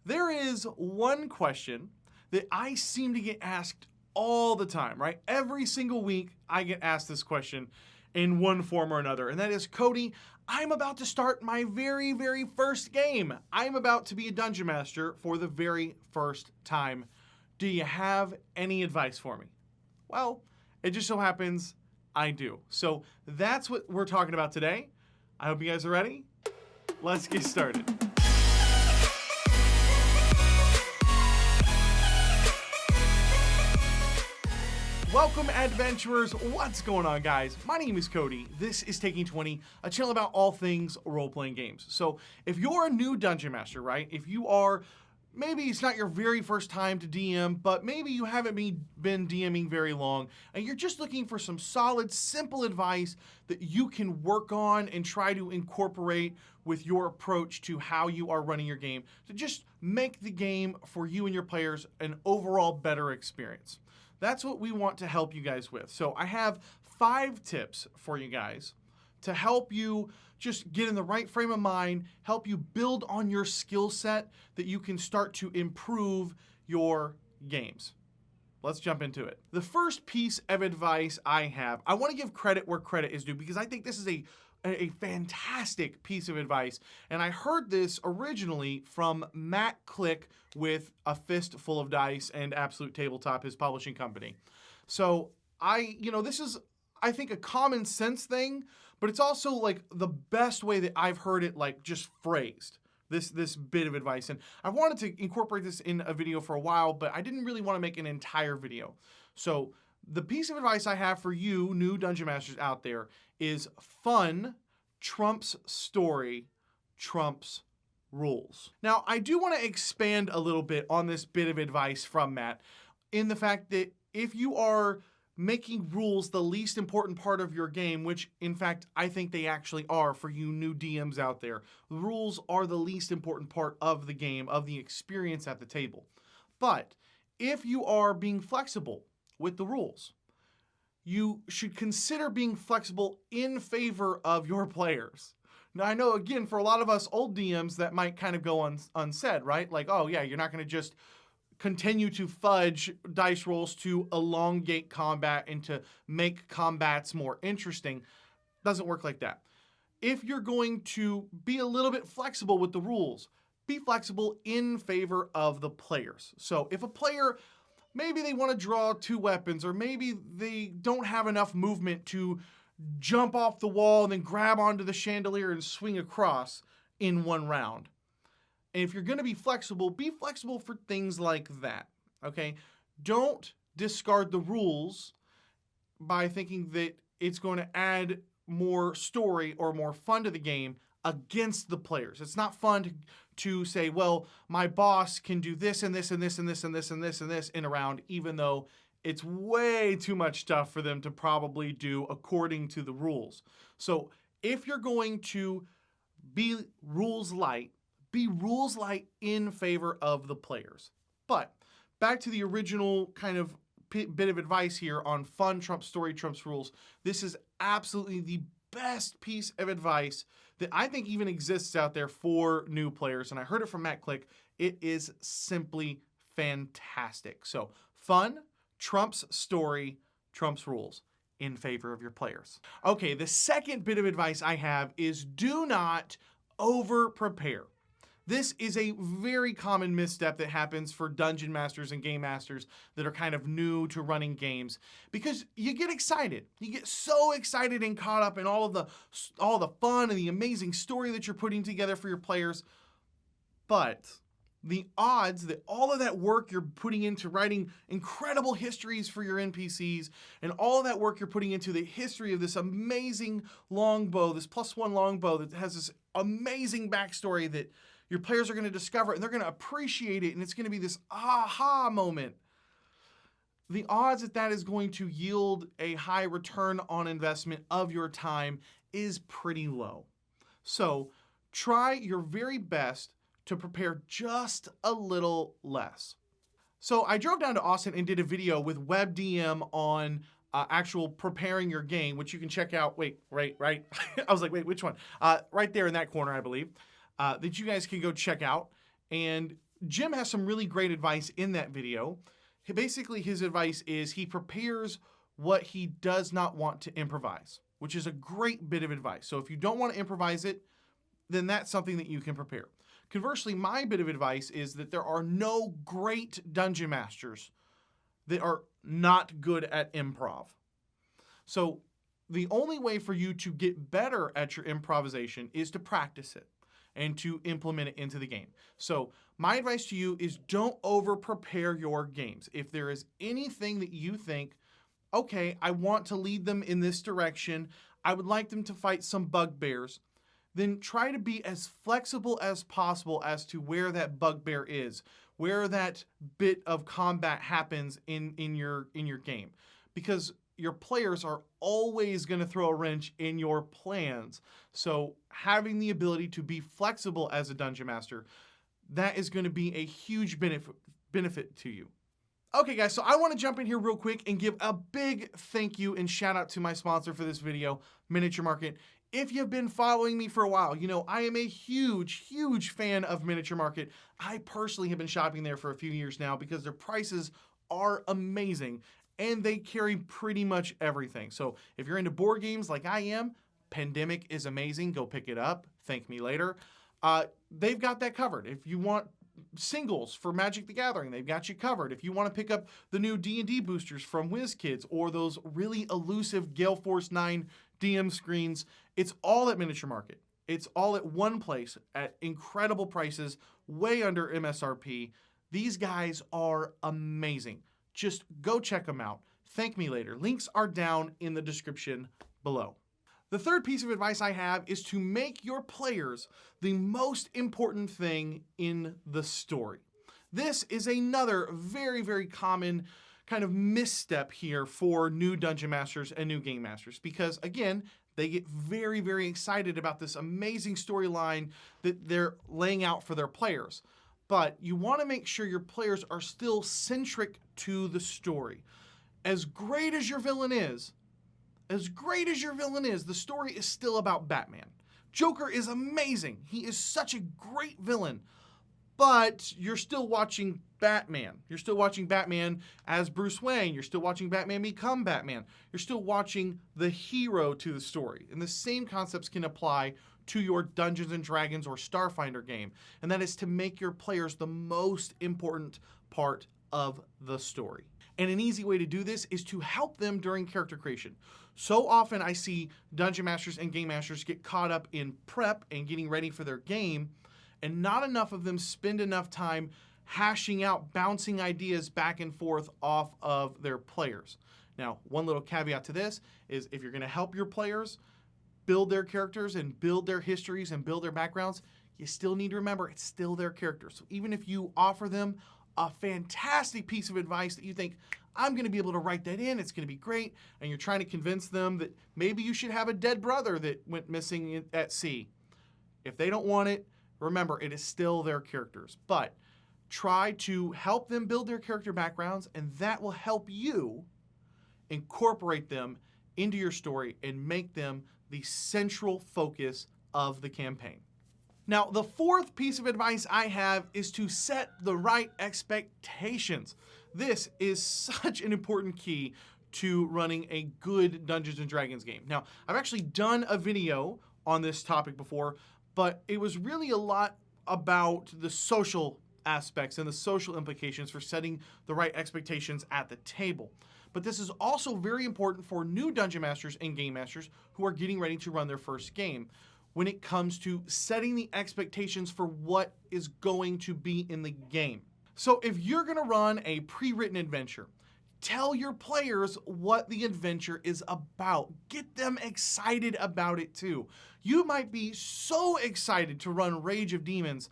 There is one question that I seem to get asked all the time, right? Every single week I get asked this question in one form or another, and that is, Cody, I'm about to start my very, very first game. I'm about to be a dungeon master for the very first time. Do you have any advice for me? Well, it just so happens I do. So that's what we're talking about today. I hope you guys are ready. Let's get started. Welcome, adventurers. What's going on, guys? My name is Cody. This is Taking 20, a channel about all things role-playing games. So if you're a new dungeon master, right? If you are, maybe it's not your very first time to DM, but maybe you haven't been DMing very long, and you're just looking for some solid, simple advice that you can work on and try to incorporate with your approach to how you are running your game to just make the game for you and your players an overall better experience. That's what we want to help you guys with. So I have 5 tips for you guys to help you just get in the right frame of mind, help you build on your skill set that you can start to improve your games. Let's jump into it. The first piece of advice I have, I want to give credit where credit is due because I think this is a fantastic piece of advice. And I heard this originally from Matt Click with A Fistful of Dice and Absolute Tabletop, his publishing company. So this is, I think, a common sense thing, but it's also like the best way that I've heard it, like, just phrased, this bit of advice. And I wanted to incorporate this in a video for a while, but I didn't really want to make an entire video. So the piece of advice I have for you new dungeon masters out there is fun trumps story trumps rules. Now, I do want to expand a little bit on this bit of advice from Matt in the fact that if you are making rules the least important part of your game, which in fact I think they actually are for you new DMs out there, rules are the least important part of the game, of the experience at the table. But if you are being flexible with the rules, you should consider being flexible in favor of your players. Now, I know, again, for a lot of us old DMs, that might kind of go unsaid, right? Like, oh yeah, you're not going to just continue to fudge dice rolls to elongate combat and to make combats more interesting. Doesn't work like that. If you're going to be a little bit flexible with the rules, be flexible in favor of the players. So if a player, maybe they want to draw 2 weapons, or maybe they don't have enough movement to jump off the wall and then grab onto the chandelier and swing across in one round. And if you're going to be flexible for things like that, okay? Don't discard the rules by thinking that it's going to add more story or more fun to the game against the players. It's not fun to say, well, my boss can do this and this and this and this and this and this and this in a round, even though it's way too much stuff for them to probably do according to the rules. So if you're going to be rules light, be rules light in favor of the players. But back to the original kind of bit of advice here on fun trumps story trumps rules. This is absolutely the best piece of advice that I think even exists out there for new players. And I heard it from Matt Click. It is simply fantastic. So fun trumps story trumps rules in favor of your players. Okay, the second bit of advice I have is do not over-prepare. This is a very common misstep that happens for dungeon masters and game masters that are kind of new to running games, because you get excited. You get so excited and caught up in all the fun and the amazing story that you're putting together for your players. But the odds that all of that work you're putting into writing incredible histories for your NPCs and all of that work you're putting into the history of this amazing longbow, this +1 longbow that has this amazing backstory that your players are going to discover, and they're going to appreciate it, and it's going to be this aha moment. The odds that that is going to yield a high return on investment of your time is pretty low. So try your very best to prepare just a little less. So I drove down to Austin and did a video with WebDM on actual preparing your game, which you can check out. Wait, right. I was like, wait, which one? Right there in that corner, I believe. That you guys can go check out. And Jim has some really great advice in that video. Basically, his advice is he prepares what he does not want to improvise, which is a great bit of advice. So if you don't want to improvise it, then that's something that you can prepare. Conversely, my bit of advice is that there are no great dungeon masters that are not good at improv. So the only way for you to get better at your improvisation is to practice it and to implement it into the game. So my advice to you is don't over prepare your games. If there is anything that you think, okay, I want to lead them in this direction, I would like them to fight some bugbears, then try to be as flexible as possible as to where that bugbear is, where that bit of combat happens in your game. Because your players are always going to throw a wrench in your plans. So having the ability to be flexible as a dungeon master, that is going to be a huge benefit to you. Okay guys, so I want to jump in here real quick and give a big thank you and shout out to my sponsor for this video, Miniature Market. If you've been following me for a while, you know I am a huge fan of Miniature Market. I personally have been shopping there for a few years now because their prices are amazing and they carry pretty much everything. So if you're into board games like I am, Pandemic is amazing. Go pick it up. Thank me later. They've got that covered. If you want singles for Magic the Gathering, they've got you covered. If you want to pick up the new D&D boosters from WizKids or those really elusive Gale Force 9 DM screens, it's all at Miniature Market. It's all at one place at incredible prices, way under MSRP. These guys are amazing. Just go check them out. Thank me later. Links are down in the description below. The third piece of advice I have is to make your players the most important thing in the story. This is another very common kind of misstep here for new dungeon masters and new game masters because, again, they get very excited about this amazing storyline that they're laying out for their players. But you want to make sure your players are still centric to the story. As great as your villain is, the story is still about Batman. Joker is amazing. He is such a great villain. But you're still watching Batman. You're still watching Batman as Bruce Wayne. You're still watching Batman become Batman. You're still watching the hero to the story. And the same concepts can apply to your Dungeons & Dragons or Starfinder game. And that is to make your players the most important part of the story. And an easy way to do this is to help them during character creation. So often I see Dungeon Masters and Game Masters get caught up in prep and getting ready for their game, and not enough of them spend enough time hashing out, bouncing ideas back and forth off of their players. Now, one little caveat to this is if you're going to help your players build their characters and build their histories and build their backgrounds, you still need to remember it's still their characters. So even if you offer them a fantastic piece of advice that you think, I'm going to be able to write that in, it's going to be great, and you're trying to convince them that maybe you should have a dead brother that went missing at sea. If they don't want it, remember, it is still their characters. But try to help them build their character backgrounds, and that will help you incorporate them into your story and make them the central focus of the campaign. Now, the fourth piece of advice I have is to set the right expectations. This is such an important key to running a good Dungeons & Dragons game. Now, I've actually done a video on this topic before, but it was really a lot about the social aspects and the social implications for setting the right expectations at the table. But this is also very important for new Dungeon Masters and Game Masters who are getting ready to run their first game when it comes to setting the expectations for what is going to be in the game. So if you're going to run a pre-written adventure, tell your players what the adventure is about. Get them excited about it too. You might be so excited to run Rage of Demons,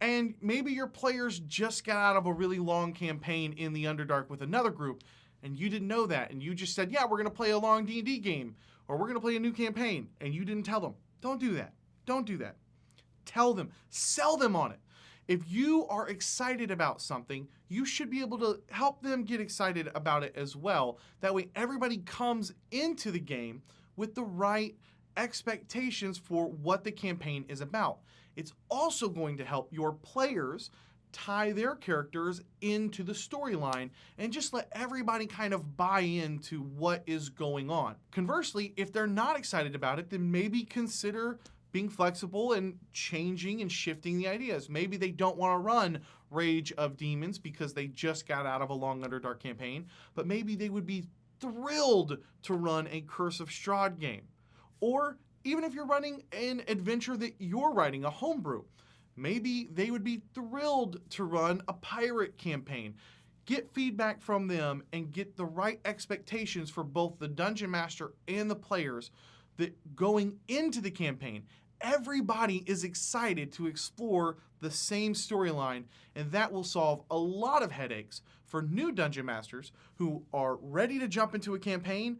and maybe your players just got out of a really long campaign in the Underdark with another group, and you didn't know that, and you just said, yeah, we're going to play a long D&D game, or we're going to play a new campaign, and you didn't tell them. Don't do that. Don't do that. Tell them. Sell them on it. If you are excited about something, you should be able to help them get excited about it as well. That way everybody comes into the game with the right expectations for what the campaign is about. It's also going to help your players tie their characters into the storyline and just let everybody kind of buy into what is going on. Conversely, if they're not excited about it, then maybe consider being flexible and changing and shifting the ideas. Maybe they don't want to run Rage of Demons because they just got out of a long Underdark campaign, but maybe they would be thrilled to run a Curse of Strahd game. Or even if you're running an adventure that you're writing, a homebrew, maybe they would be thrilled to run a pirate campaign. Get feedback from them and get the right expectations for both the Dungeon Master and the players, that going into the campaign, everybody is excited to explore the same storyline, and that will solve a lot of headaches for new Dungeon Masters who are ready to jump into a campaign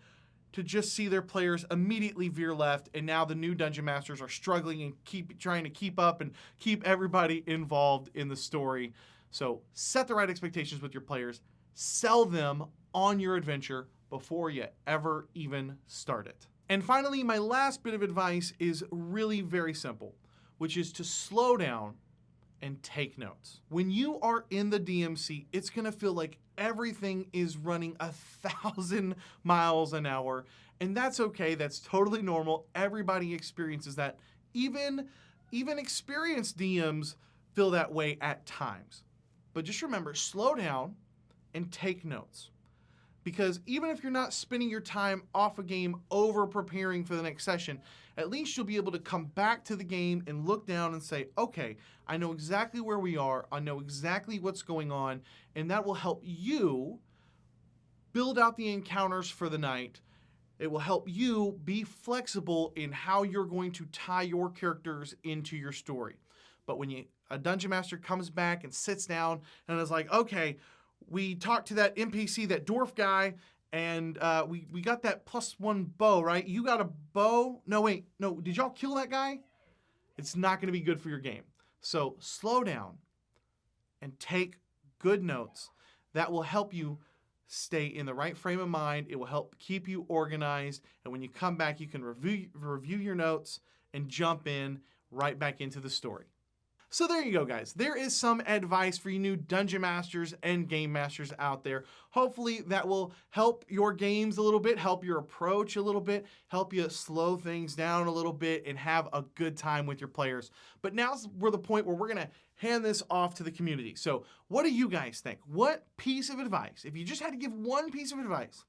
to just see their players immediately veer left, and now the new Dungeon Masters are struggling and trying to keep up and keep everybody involved in the story. So set the right expectations with your players, sell them on your adventure before you ever even start it. And finally, my last bit of advice is really very simple, which is to slow down and take notes. When you are in the DMC, it's gonna feel like everything is running 1,000 miles an hour, and that's okay, that's totally normal. Everybody experiences that. Even experienced DMs feel that way at times. But just remember, slow down and take notes. Because even if you're not spending your time off a game over preparing for the next session, at least you'll be able to come back to the game and look down and say, okay, I know exactly where we are, I know exactly what's going on, and that will help you build out the encounters for the night. It will help you be flexible in how you're going to tie your characters into your story. But when a Dungeon Master comes back and sits down and is like, okay, we talked to that NPC, that dwarf guy, and we got that +1 bow, right? You got a bow? No, wait, no, did y'all kill that guy? It's not gonna be good for your game. So slow down and take good notes. That will help you stay in the right frame of mind. It will help keep you organized. And when you come back, you can review your notes and jump in right back into the story. So there you go, guys. There is some advice for you new Dungeon Masters and Game Masters out there. Hopefully that will help your games a little bit, help your approach a little bit, help you slow things down a little bit and have a good time with your players. But now's the point where we're going to hand this off to the community. So what do you guys think? What piece of advice, if you just had to give one piece of advice,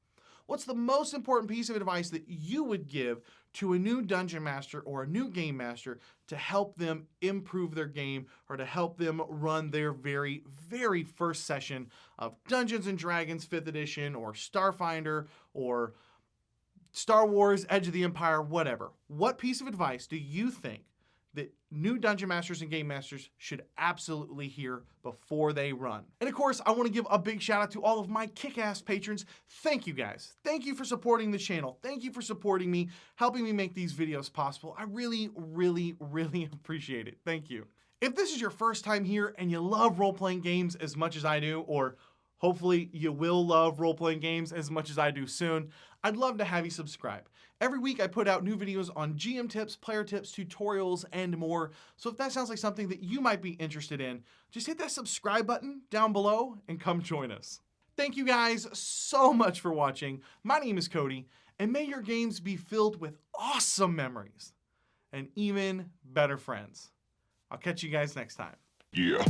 what's the most important piece of advice that you would give to a new Dungeon Master or a new Game Master to help them improve their game or to help them run their very, very first session of Dungeons & Dragons 5th edition or Starfinder or Star Wars Edge of the Empire, whatever? What piece of advice do you think that new Dungeon Masters and Game Masters should absolutely hear before they run? And of course, I want to give a big shout out to all of my kick-ass patrons. Thank you guys. Thank you for supporting the channel. Thank you for supporting me, helping me make these videos possible. I really, really, really appreciate it. Thank you. If this is your first time here and you love role-playing games as much as I do, or hopefully you will love role-playing games as much as I do soon, I'd love to have you subscribe. Every week I put out new videos on GM tips, player tips, tutorials, and more. So if that sounds like something that you might be interested in, just hit that subscribe button down below and come join us. Thank you guys so much for watching. My name is Cody, and may your games be filled with awesome memories and even better friends. I'll catch you guys next time. Yeah.